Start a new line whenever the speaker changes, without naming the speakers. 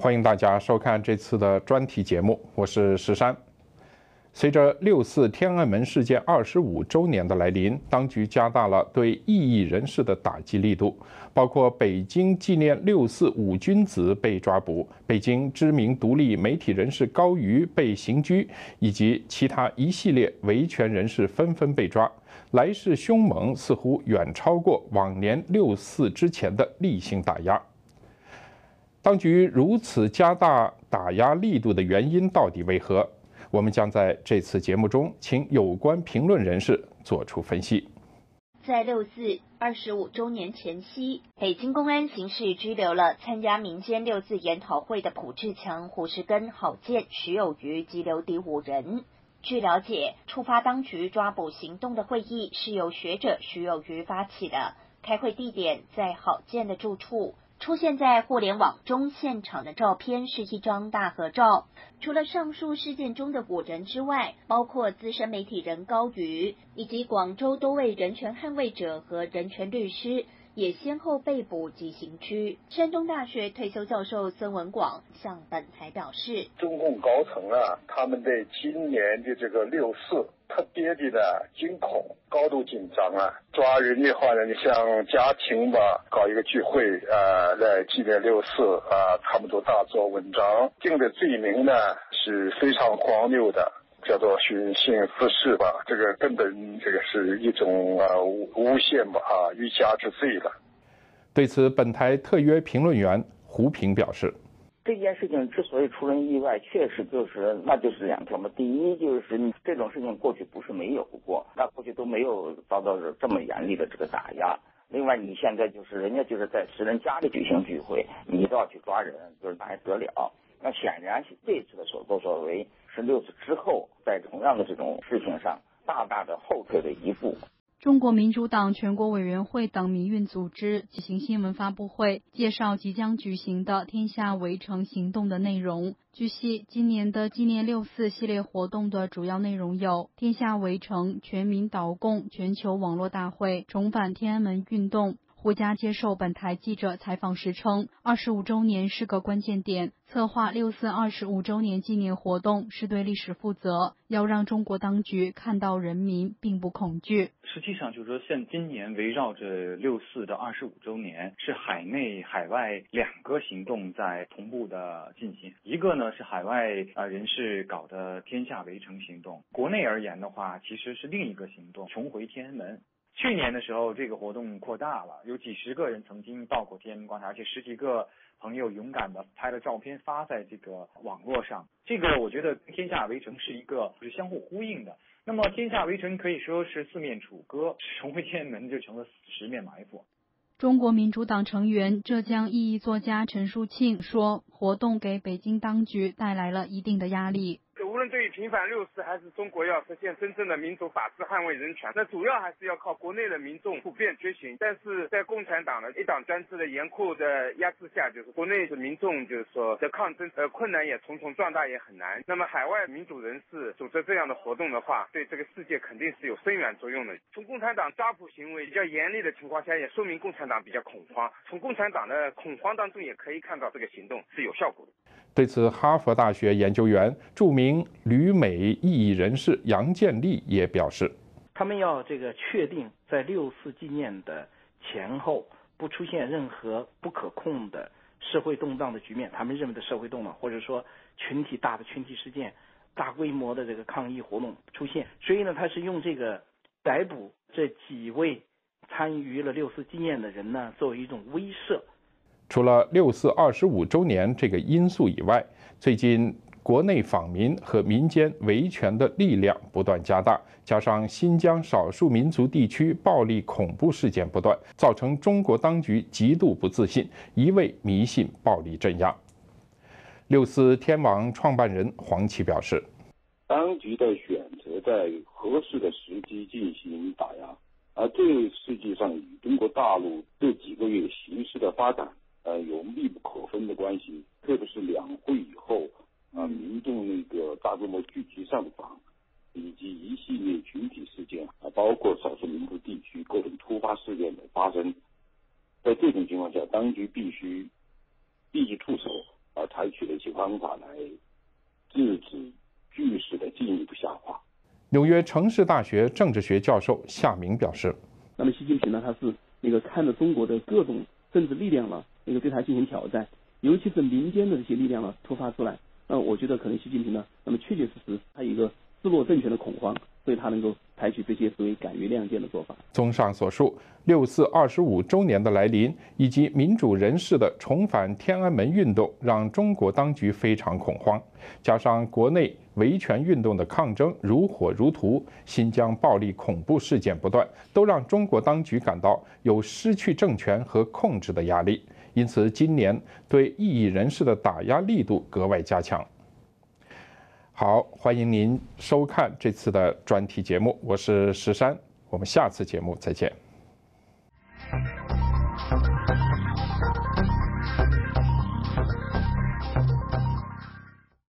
欢迎大家收看这次的专题节目，我是石山。随着6·4天安门事件25周年的来临，当局加大了对异议人士的打击力度，包括北京纪念6·4五君子被抓捕，北京知名独立媒体人士高瑜被刑拘，以及其他一系列维权人士纷纷被抓，来势凶猛，似乎远超过往年6·4之前的例行打压。当局如此加大打压力度的原因到底为何？我们将在这次节目中请有关评论人士做出分析。
在6·4 25周年前夕，北京公安刑事拘留了参加民间6·4研讨会的卜志强、胡世根、郝建、徐有余及刘迪5人。据了解，触发当局抓捕行动的会议是由学者徐有余发起的，开会地点在郝建的住处。出现在互联网中现场的照片是一张大合照，除了上述事件中的5人之外，包括资深媒体人高瑜以及广州多位人权捍卫者和人权律师也先后被捕及刑拘。山东大学退休教授孙文广向本台表示，
中共高层啊，他们对今年的这个6·4特别的惊恐，高度紧张啊。抓人的话呢，你像家庭吧，搞一个聚会来纪念6·4他们都大做文章，定的罪名呢是非常荒谬的，叫做寻衅滋事吧，这个根本这个是一种诬陷吧欲加之罪了。
对此，本台特约评论员胡平表示，
这件事情之所以出人意外，确实就是2条嘛。第一就是这种事情过去不是没有过，那过去都没有遭到这么严厉的这个打压。另外，你现在就是人家就是在私人家里举行聚会，你都要去抓人，就是那还得了？那显然是这次的所作所为是6·4之后在同样的这种事情上大大的后退了一步。
中国民主党全国委员会等民运组织举行新闻发布会，介绍即将举行的天下围城行动的内容。据悉，今年的纪念6·4系列活动的主要内容有天下围城、全民导共、全球网络大会、重返天安门运动。胡佳接受本台记者采访时称，25周年是个关键点，策划6·4 25周年纪念活动是对历史负责，要让中国当局看到人民并不恐惧。
实际上就是说，今年围绕着6·4的25周年，是海内海外2个行动在同步的进行。一个呢是海外人士搞的天下围城行动，国内而言的话，其实是另一个行动，重回天安门。去年的时候，这个活动扩大了，有几十个人曾经到过天安门广场，而且10几个朋友勇敢的拍了照片发在这个网络上。这个我觉得天下围城是一个是相互呼应的。那么天下围城可以说是4面楚歌，重回天安门就成了10面埋伏。
中国民主党成员浙江异议作家陈树庆说，活动给北京当局带来了一定的压力。
无论对于平反6·4还是中国要实现真正的民主法治捍卫人权，那主要还是要靠国内的民众普遍觉醒。但是在共产党的一党专制的严酷的压制下，就是国内的民众就是说的抗争困难也重重，壮大也很难。那么海外民主人士组织这样的活动的话，对这个世界肯定是有深远作用的。从共产党抓捕行为比较严厉的情况下，也说明共产党比较恐慌。从共产党的恐慌当中也可以看到这个行动是有效果的。
对此，哈佛大学研究员、著名旅美异议人士杨建立也表示，
他们要确定在6·4纪念的前后不出现任何不可控的社会动荡的局面，他们认为的社会动荡，或者说大的群体事件、大规模的抗议活动出现。所以呢，他是用逮捕这几位参与了6·4纪念的人呢，作为一种威慑。
除了6·4 25周年这个因素以外，最近国内访民和民间维权的力量不断加大，加上新疆少数民族地区暴力恐怖事件不断，造成中国当局极度不自信，一味迷信暴力镇压。6·4天网创办人黄奇表示，
当局的选择在合适的时机进行打压，而这实际上与中国大陆这几个月形势的发展有密不可分的关系。特别是两会以后民众大规模聚集上访，以及一系列群体事件包括少数民族地区各种突发事件的发生，在这种情况下，当局必须立即出手，而采取的一些方法来制止局势的进一步下滑。
纽约城市大学政治学教授夏明表示，
那么习近平呢，他是看着中国的各种政治力量呢，对他进行挑战，尤其是民间的这些力量呢突发出来。我觉得可能习近平呢，那么确确实实他有一个失落政权的恐慌，所以他能够采取这些所谓敢于亮剑的做法。
综上所述，6·4 25周年的来临，以及民主人士的重返天安门运动，让中国当局非常恐慌。加上国内维权运动的抗争如火如荼，新疆暴力恐怖事件不断，都让中国当局感到有失去政权和控制的压力。因此，今年对异议人士的打压力度格外加强。好，欢迎您收看这次的专题节目，我是石山，我们下次节目再见。